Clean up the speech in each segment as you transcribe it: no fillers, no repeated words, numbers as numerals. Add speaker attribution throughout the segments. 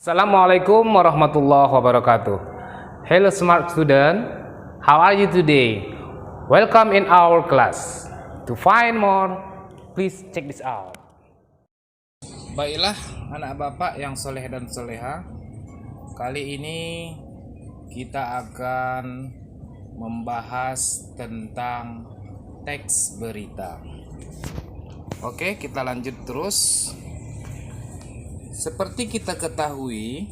Speaker 1: Assalamualaikum warahmatullahi wabarakatuh. Hello smart student, how are you today? Welcome in our class. To find more, please check this out. Baiklah anak bapak yang soleh dan soleha, kali ini kita akan membahas tentang teks berita. Oke, kita lanjut terus. Seperti kita ketahui,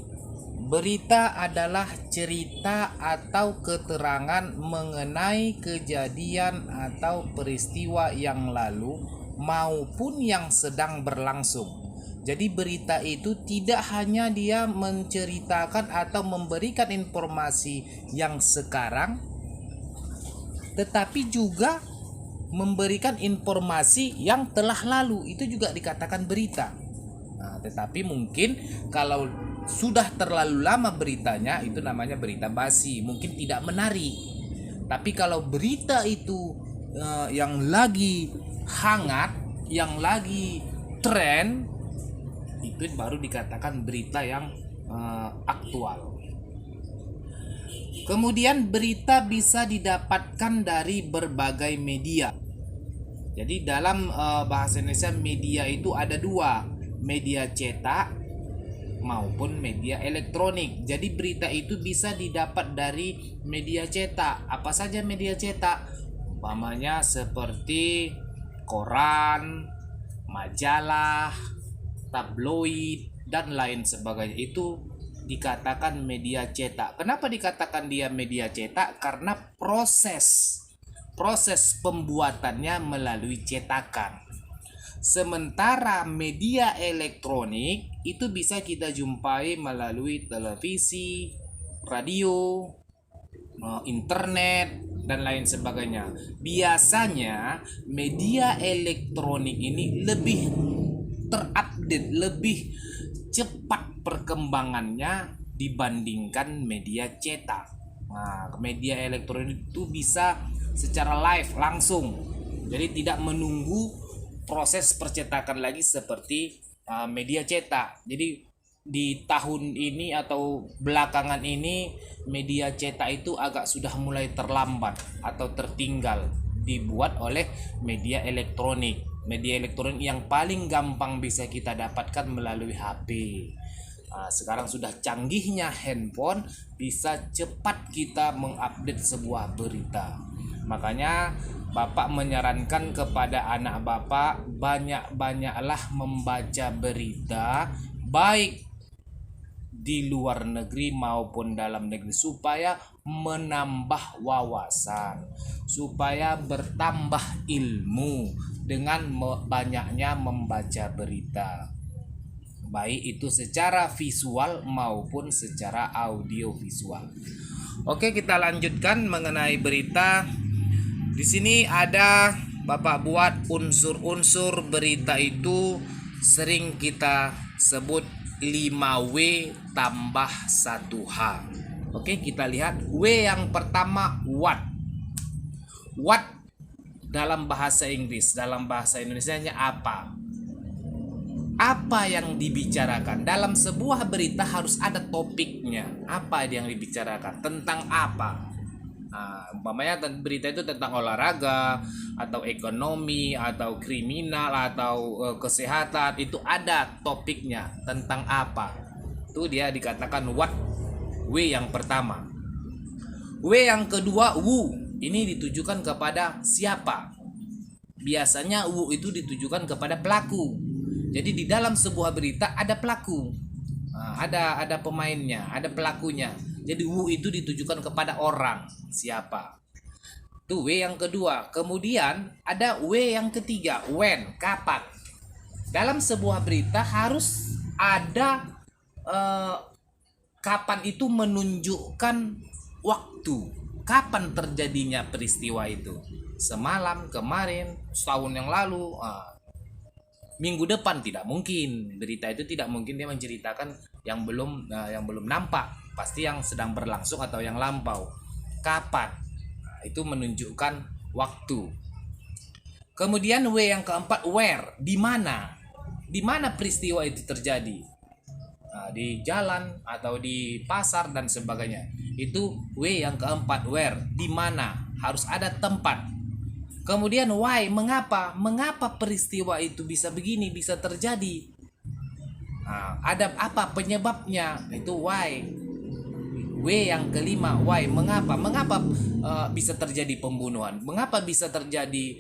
Speaker 1: berita adalah cerita atau keterangan mengenai kejadian atau peristiwa yang lalu maupun yang sedang berlangsung. Jadi berita itu tidak hanya dia menceritakan atau memberikan informasi yang sekarang, tetapi juga memberikan informasi yang telah lalu. Itu juga dikatakan berita. Tetapi mungkin kalau sudah terlalu lama beritanya, itu namanya berita basi, mungkin tidak menarik. Tapi kalau berita itu yang lagi hangat, yang lagi tren, itu baru dikatakan berita yang aktual. Kemudian berita bisa didapatkan dari berbagai media. Jadi dalam bahasa Indonesia media itu ada dua, media cetak maupun media elektronik. Jadi berita itu bisa didapat dari media cetak. Apa saja media cetak? Umpamanya seperti koran, majalah, tabloid, dan lain sebagainya. Itu dikatakan media cetak. Kenapa dikatakan dia media cetak? Karena proses pembuatannya melalui cetakan. Sementara media elektronik itu bisa kita jumpai melalui televisi, radio, internet, dan lain sebagainya. Biasanya media elektronik ini lebih terupdate, lebih cepat perkembangannya dibandingkan media cetak. Media elektronik itu bisa secara live langsung. Jadi tidak menunggu proses percetakan lagi seperti media cetak. Jadi di tahun ini atau belakangan ini media cetak itu agak sudah mulai terlambat atau tertinggal dibuat oleh media elektronik. Media elektronik yang paling gampang bisa kita dapatkan melalui HP. Sekarang sudah canggihnya handphone, bisa cepat kita mengupdate sebuah berita. Makanya Bapak menyarankan kepada anak Bapak banyak-banyaklah membaca berita, baik di luar negeri maupun dalam negeri, supaya menambah wawasan, supaya bertambah ilmu dengan banyaknya membaca berita, baik itu secara visual maupun secara audio visual. Oke, kita lanjutkan mengenai berita. Di sini ada Bapak buat unsur-unsur berita itu sering kita sebut 5W tambah 1H. Oke, kita lihat W yang pertama, what. What dalam bahasa Inggris, dalam bahasa Indonesianya apa? Apa yang dibicarakan? Dalam sebuah berita harus ada topiknya. Apa yang dibicarakan? Tentang apa? Umpamanya berita itu tentang olahraga atau ekonomi atau kriminal atau kesehatan, itu ada topiknya tentang apa. Itu dia dikatakan what. W yang pertama. W yang kedua, who. Ini ditujukan kepada siapa. Biasanya who itu ditujukan kepada pelaku. Jadi di dalam sebuah berita ada pelaku, ada pemainnya, ada pelakunya. Jadi who itu ditujukan kepada orang, siapa. Itu W yang kedua. Kemudian ada W yang ketiga, when, kapan. Dalam sebuah berita harus ada kapan, itu menunjukkan waktu. Kapan terjadinya peristiwa itu? Semalam, kemarin, setahun yang lalu, minggu depan, tidak mungkin. Berita itu tidak mungkin dia menceritakan yang belum nampak, pasti yang sedang berlangsung atau yang lampau. Kapan? Itu menunjukkan waktu. Kemudian W yang keempat, where, di mana? Di mana peristiwa itu terjadi? di jalan atau di pasar dan sebagainya. Itu W yang keempat, where, di mana, harus ada tempat. Kemudian why, mengapa peristiwa itu bisa begini, bisa terjadi. Ada apa penyebabnya, itu why. W yang kelima, why, mengapa bisa terjadi pembunuhan, mengapa bisa terjadi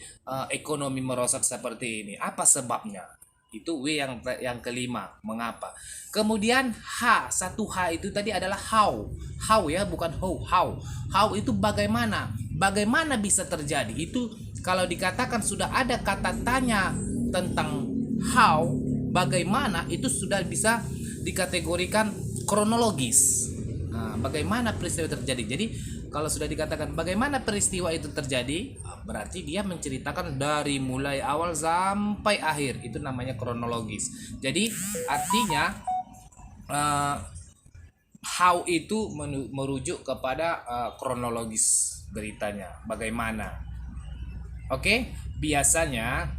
Speaker 1: ekonomi merosot seperti ini, apa sebabnya. Itu W yang kelima, mengapa. Kemudian H, satu H itu tadi adalah how ya, bukan how itu bagaimana bisa terjadi. Itu kalau dikatakan sudah ada kata tanya tentang how, bagaimana, itu sudah bisa dikategorikan kronologis. Bagaimana peristiwa terjadi. Jadi kalau sudah dikatakan bagaimana peristiwa itu terjadi, berarti dia menceritakan dari mulai awal sampai akhir. Itu namanya kronologis. Jadi artinya how itu merujuk kepada kronologis beritanya, bagaimana. Oke, biasanya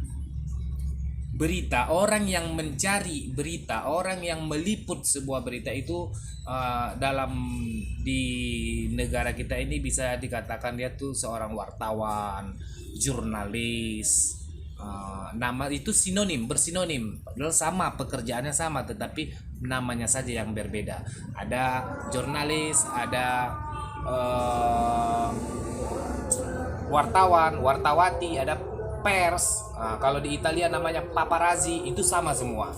Speaker 1: berita, orang yang mencari berita, orang yang meliput sebuah berita itu di negara kita ini bisa dikatakan dia tuh seorang wartawan, jurnalis. Nama itu bersinonim, padahal sama, pekerjaannya sama, tetapi namanya saja yang berbeda. Ada jurnalis, ada wartawan, wartawati, ada pers. Kalau di Italia namanya paparazzi, itu sama semua.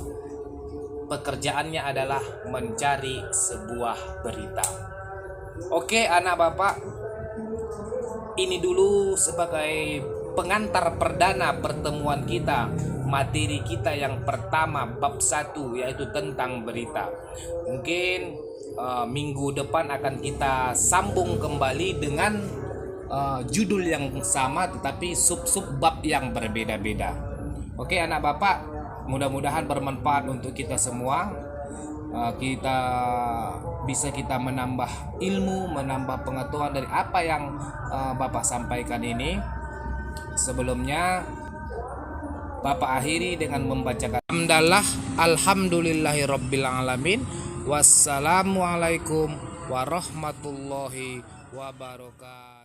Speaker 1: Pekerjaannya adalah mencari sebuah berita. Oke, anak bapak, ini dulu sebagai pengantar perdana pertemuan kita, materi kita yang pertama, bab 1, yaitu tentang berita. Mungkin minggu depan akan kita sambung kembali dengan judul yang sama tetapi sub-sub bab yang berbeda-beda. Oke anak bapak, mudah-mudahan bermanfaat untuk kita semua. Kita bisa menambah ilmu, menambah pengetahuan dari apa yang bapak sampaikan ini. Sebelumnya bapak akhiri dengan membacakan alhamdulillahirabbil wassalamualaikum warahmatullahi wabarakatuh.